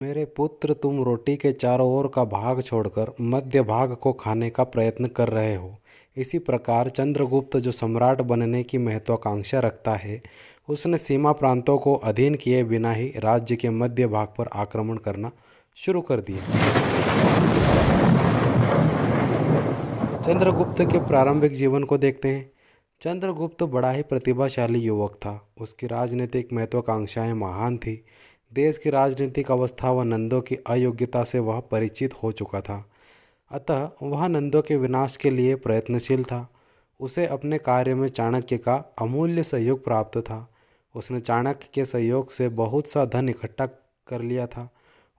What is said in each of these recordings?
मेरे पुत्र, तुम रोटी के चारों ओर का भाग छोड़कर मध्य भाग को खाने का प्रयत्न कर रहे हो। इसी प्रकार चंद्रगुप्त, जो सम्राट बनने की महत्वाकांक्षा रखता है, उसने सीमा प्रांतों को अधीन किए बिना ही राज्य के मध्य भाग पर आक्रमण करना शुरू कर दिया। चंद्रगुप्त के प्रारंभिक जीवन को देखते हैं। चंद्रगुप्त बड़ा ही प्रतिभाशाली युवक था। उसकी राजनीतिक महत्वाकांक्षाएं महान थी। देश की राजनीतिक अवस्था व नंदों की अयोग्यता से वह परिचित हो चुका था। अतः वह नंदों के विनाश के लिए प्रयत्नशील था। उसे अपने कार्य में चाणक्य का अमूल्य सहयोग प्राप्त था। उसने चाणक्य के सहयोग से बहुत सा धन इकट्ठा कर लिया था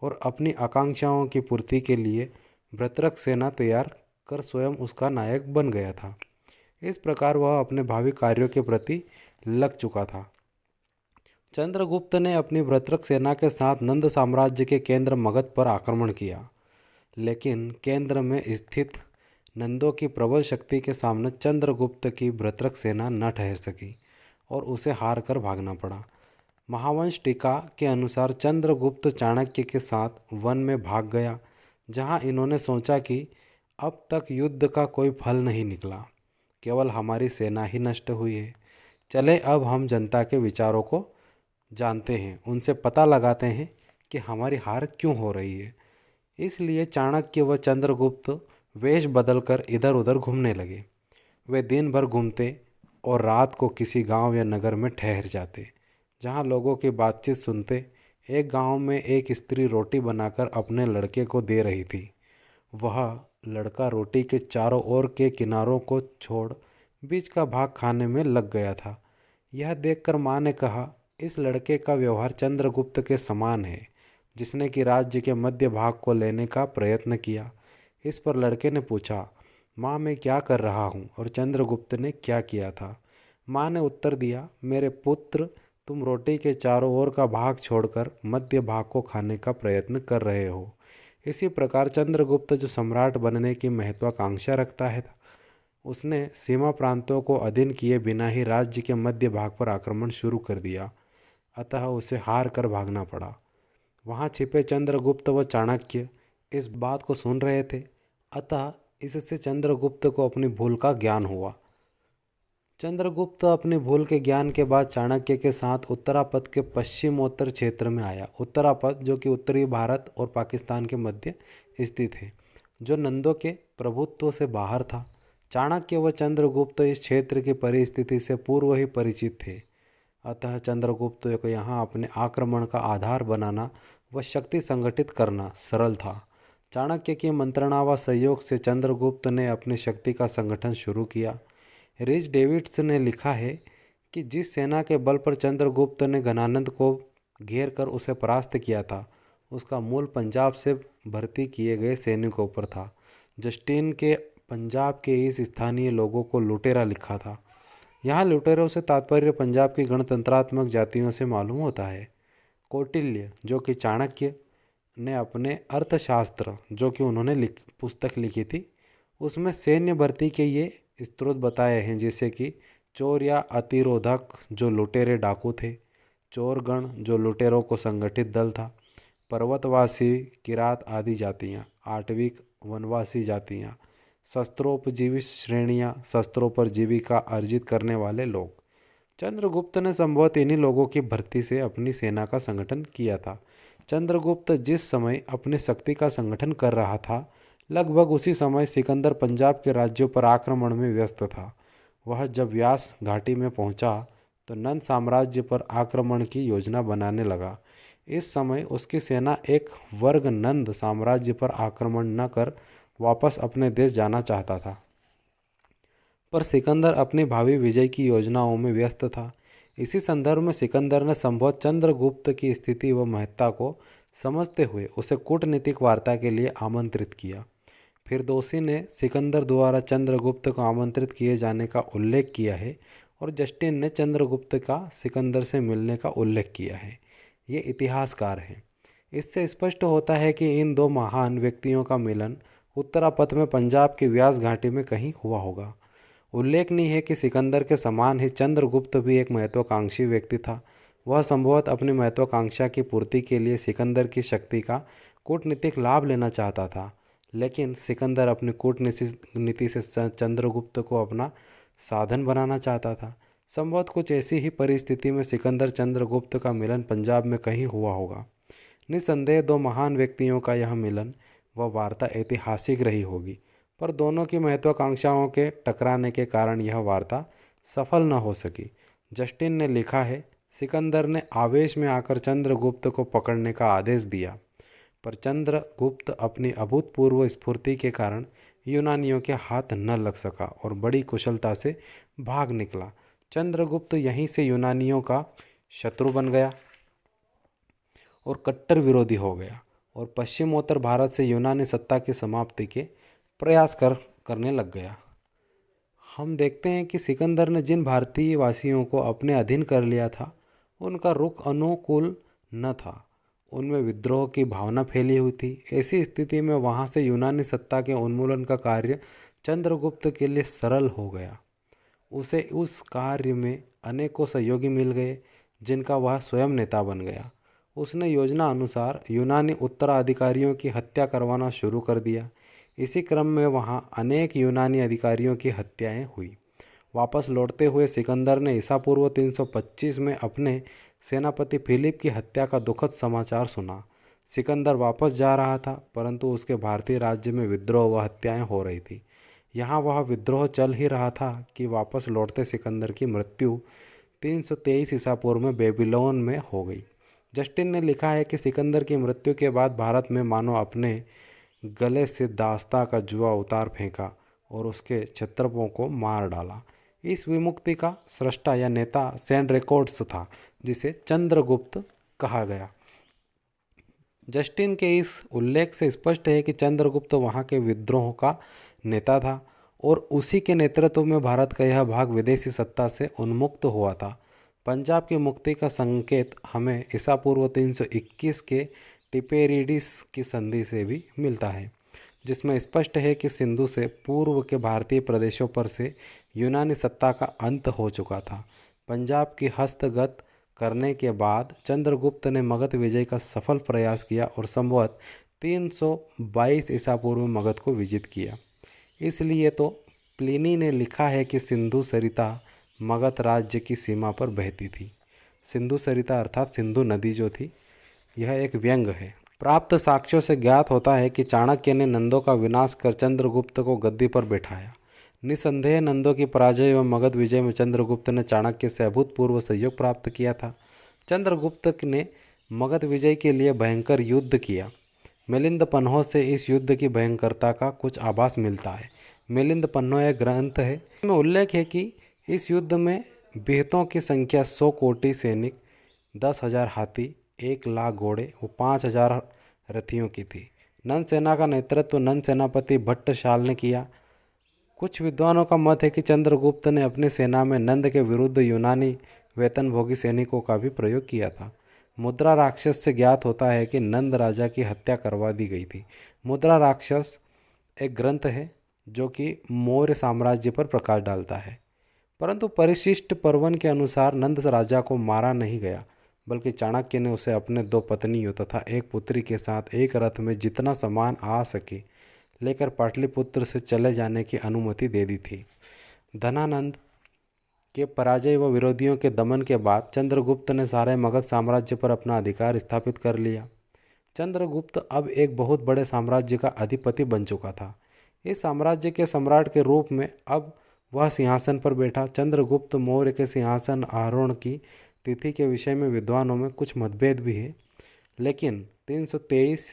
और अपनी आकांक्षाओं की पूर्ति के लिए भृत्रक सेना तैयार कर स्वयं उसका नायक बन गया था। इस प्रकार वह अपने भावी कार्यों के प्रति लग चुका था। चंद्रगुप्त ने अपनी भृत्रक सेना के साथ नंद साम्राज्य के केंद्र मगध पर आक्रमण किया, लेकिन केंद्र में स्थित नंदों की प्रबल शक्ति के सामने चंद्रगुप्त की भृत्रक सेना न ठहर सकी और उसे हार कर भागना पड़ा। महावंश टीका के अनुसार चंद्रगुप्त चाणक्य के साथ वन में भाग गया, जहां इन्होंने सोचा कि अब तक युद्ध का कोई फल नहीं निकला, केवल हमारी सेना ही नष्ट हुई है। चले अब हम जनता के विचारों को जानते हैं, उनसे पता लगाते हैं कि हमारी हार क्यों हो रही है। इसलिए चाणक्य व चंद्रगुप्त वेश बदलकर इधर उधर घूमने लगे। वे दिन भर घूमते और रात को किसी गांव या नगर में ठहर जाते, जहां लोगों की बातचीत सुनते। एक गांव में एक स्त्री रोटी बनाकर अपने लड़के को दे रही थी। वह लड़का रोटी के चारों ओर के किनारों को छोड़ बीच का भाग खाने में लग गया था। यह देखकर माँ ने कहा, इस लड़के का व्यवहार चंद्रगुप्त के समान है, जिसने कि राज्य के मध्य भाग को लेने का प्रयत्न किया। इस पर लड़के ने पूछा, माँ मैं क्या कर रहा हूँ और चंद्रगुप्त ने क्या किया था। माँ ने उत्तर दिया, मेरे पुत्र, तुम रोटी के चारों ओर का भाग छोड़कर मध्य भाग को खाने का प्रयत्न कर रहे हो। इसी प्रकार चंद्रगुप्त, जो सम्राट बनने की महत्वाकांक्षा रखता है, उसने सीमा प्रांतों को अधीन किए बिना ही राज्य के मध्य भाग पर आक्रमण शुरू कर दिया। अतः उसे हार कर भागना पड़ा। वहाँ छिपे चंद्रगुप्त व चाणक्य इस बात को सुन रहे थे। अतः इससे चंद्रगुप्त को अपनी भूल का ज्ञान हुआ। चंद्रगुप्त अपनी भूल के ज्ञान के बाद चाणक्य के साथ उत्तरापद के पश्चिमोत्तर क्षेत्र में आया। उत्तरापद, जो कि उत्तरी भारत और पाकिस्तान के मध्य स्थित है, जो नंदों के प्रभुत्व से बाहर था। चाणक्य व चंद्रगुप्त इस क्षेत्र की परिस्थिति से पूर्व ही परिचित थे। अतः चंद्रगुप्त को यहाँ अपने आक्रमण का आधार बनाना व शक्ति संगठित करना सरल था। चाणक्य की मंत्रणा व सहयोग से चंद्रगुप्त ने अपनी शक्ति का संगठन शुरू किया। रिच डेविड्स ने लिखा है कि जिस सेना के बल पर चंद्रगुप्त ने घनानंद को घेर कर उसे परास्त किया था, उसका मूल पंजाब से भर्ती किए गए सैनिकों पर था। जस्टिन के पंजाब के इस स्थानीय लोगों को लुटेरा लिखा था। यहाँ लुटेरों से तात्पर्य पंजाब की गणतंत्रात्मक जातियों से मालूम होता है। कौटिल्य, जो कि चाणक्य ने अपने अर्थशास्त्र, जो कि उन्होंने पुस्तक लिखी थी, उसमें सैन्य भर्ती के ये स्रोत बताए हैं, जैसे कि चोर या अतिरोधक, जो लुटेरे डाकू थे। चोरगण, जो लुटेरों को संगठित दल था। पर्वतवासी, किरात आदि जातियाँ। आठवीक, वनवासी जातियाँ। शस्त्रोपजीवी श्रेणियाँ, शस्त्रों पर जीविका अर्जित करने वाले लोग। चंद्रगुप्त ने संभवतः इन्हीं लोगों की भर्ती से अपनी सेना का संगठन किया था। चंद्रगुप्त जिस समय अपनी शक्ति का संगठन कर रहा था, लगभग उसी समय सिकंदर पंजाब के राज्यों पर आक्रमण में व्यस्त था। वह जब व्यास घाटी में पहुंचा तो नंद साम्राज्य पर आक्रमण की योजना बनाने लगा। इस समय उसकी सेना एक वर्ग नंद साम्राज्य पर आक्रमण न कर वापस अपने देश जाना चाहता था, पर सिकंदर अपनी भावी विजय की योजनाओं में व्यस्त था। इसी संदर्भ में सिकंदर ने संभवतः चंद्रगुप्त की स्थिति व महत्ता को समझते हुए उसे कूटनीतिक वार्ता के लिए आमंत्रित किया। फिरदौसी ने सिकंदर द्वारा चंद्रगुप्त को आमंत्रित किए जाने का उल्लेख किया है और जस्टिन ने चंद्रगुप्त का सिकंदर से मिलने का उल्लेख किया है। ये इतिहासकार हैं। इससे स्पष्ट होता है कि इन दो महान व्यक्तियों का मिलन उत्तरापथ में पंजाब की व्यास घाटी में कहीं हुआ होगा। उल्लेखनीय है कि सिकंदर के समान ही चंद्रगुप्त भी एक महत्वाकांक्षी व्यक्ति था। वह संभवतः अपनी महत्वाकांक्षा की पूर्ति के लिए सिकंदर की शक्ति का कूटनीतिक लाभ लेना चाहता था, लेकिन सिकंदर अपनी कूटनीति से चंद्रगुप्त को अपना साधन बनाना चाहता था। संभवतः कुछ ऐसी ही परिस्थिति में सिकंदर चंद्रगुप्त का मिलन पंजाब में कहीं हुआ होगा। निस्संदेह दो महान व्यक्तियों का यह मिलन व वार्ता ऐतिहासिक रही होगी, पर दोनों की महत्वाकांक्षाओं के टकराने के कारण यह वार्ता सफल न हो सकी। जस्टिन ने लिखा है, सिकंदर ने आवेश में आकर चंद्रगुप्त को पकड़ने का आदेश दिया, पर चंद्रगुप्त अपनी अभूतपूर्व स्फूर्ति के कारण यूनानियों के हाथ न लग सका और बड़ी कुशलता से भाग निकला। चंद्रगुप्त यहीं से यूनानियों का शत्रु बन गया और कट्टर विरोधी हो गया और पश्चिमोत्तर भारत से यूनानी सत्ता की समाप्ति के प्रयास करने लग गया। हम देखते हैं कि सिकंदर ने जिन भारतीय वासियों को अपने अधीन कर लिया था, उनका रुख अनुकूल न था। उनमें विद्रोह की भावना फैली हुई थी। ऐसी स्थिति में वहाँ से यूनानी सत्ता के उन्मूलन का कार्य चंद्रगुप्त के लिए सरल हो गया। उसे उस कार्य में अनेकों सहयोगी मिल गए, जिनका वह स्वयं नेता बन गया। उसने योजना अनुसार यूनानी उत्तराधिकारियों की हत्या करवाना शुरू कर दिया। इसी क्रम में वहाँ अनेक यूनानी अधिकारियों की हत्याएं हुई। वापस लौटते हुए सिकंदर ने ईसा पूर्व 325 में अपने सेनापति फिलिप की हत्या का दुखद समाचार सुना। सिकंदर वापस जा रहा था, परंतु उसके भारतीय राज्य में विद्रोह व हत्याएं हो रही थी। यहाँ वह विद्रोह चल ही रहा था कि वापस लौटते सिकंदर की मृत्यु 323 ईसा पूर्व में बेबीलोन में हो गई। जस्टिन ने लिखा है कि सिकंदर की मृत्यु के बाद भारत में मानो अपने गले से दास्ता का जुआ उतार फेंका और उसके क्षत्रपों को मार डाला। इस विमुक्ति का सृष्टा या नेता सेंट रिकॉर्ड्स था, जिसे चंद्रगुप्त कहा गया। जस्टिन के इस उल्लेख से स्पष्ट है कि चंद्रगुप्त वहाँ के विद्रोह का नेता था और उसी के नेतृत्व में भारत का यह भाग विदेशी सत्ता से उन्मुक्त हुआ था। पंजाब की मुक्ति का संकेत हमें ईसा पूर्व 321 के टिपेरिडिस की संधि से भी मिलता है, जिसमें स्पष्ट है कि सिंधु से पूर्व के भारतीय प्रदेशों पर से यूनानी सत्ता का अंत हो चुका था। पंजाब की हस्तगत करने के बाद चंद्रगुप्त ने मगध विजय का सफल प्रयास किया और संवत 322 ईसा पूर्व में मगध को विजित किया। इसलिए तो प्लिनी ने लिखा है कि सिंधु सरिता मगध राज्य की सीमा पर बहती थी। सिंधु सरिता अर्थात सिंधु नदी जो थी, यह एक व्यंग है। प्राप्त साक्ष्यों से ज्ञात होता है कि चाणक्य ने नंदों का विनाश कर चंद्रगुप्त को गद्दी पर बैठाया। निसंदेह नंदों की पराजय एवं मगध विजय में चंद्रगुप्त ने चाणक्य से अभूतपूर्व सहयोग प्राप्त किया था। चंद्रगुप्त ने मगध विजय के लिए भयंकर युद्ध किया। मिलिंद पन्हों से इस युद्ध की भयंकरता का कुछ आभास मिलता है। मिलिंद पन्हों एक ग्रंथ है, इसमें उल्लेख है कि इस युद्ध में बेहतों की संख्या 100 कोटि सैनिक, 10,000 हाथी, 1 लाख घोड़े व 5,000 रथियों की थी। नंद सेना का नेतृत्व नंद सेनापति भट्टशाल ने किया। कुछ विद्वानों का मत है कि चंद्रगुप्त ने अपनी सेना में नंद के विरुद्ध यूनानी वेतनभोगी सैनिकों का भी प्रयोग किया था। मुद्रा राक्षस से ज्ञात होता है कि नंद राजा की हत्या करवा दी गई थी। मुद्रा राक्षस एक ग्रंथ है जो कि मौर्य साम्राज्य पर प्रकाश डालता है, परंतु परिशिष्ट पर्वन के अनुसार नंद राजा को मारा नहीं गया, बल्कि चाणक्य ने उसे अपने 2 पत्नियों तथा 1 पुत्री के साथ एक रथ में जितना सामान आ सके लेकर पाटलिपुत्र से चले जाने की अनुमति दे दी थी। धनानंद के पराजय व विरोधियों के दमन के बाद चंद्रगुप्त ने सारे मगध साम्राज्य पर अपना अधिकार स्थापित कर लिया। चंद्रगुप्त अब एक बहुत बड़े साम्राज्य का अधिपति बन चुका था। इस साम्राज्य के सम्राट के रूप में अब वह सिंहासन पर बैठा। चंद्रगुप्त मौर्य के सिंहासन आरोहण की तिथि के विषय में विद्वानों में कुछ मतभेद भी है, लेकिन 323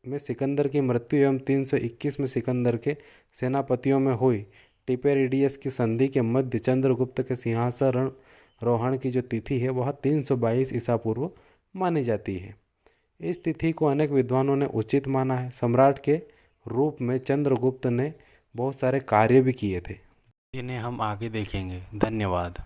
में सिकंदर की मृत्यु एवं 321 में सिकंदर के सेनापतियों में हुई टिपेरिडियस की संधि के मध्य चंद्रगुप्त के सिंहासन रोहण की जो तिथि है वह 322 ईसा पूर्व मानी जाती है। इस तिथि को अनेक विद्वानों ने उचित माना है। सम्राट के रूप में चंद्रगुप्त ने बहुत सारे कार्य भी किए थे, जिन्हें हम आगे देखेंगे। धन्यवाद।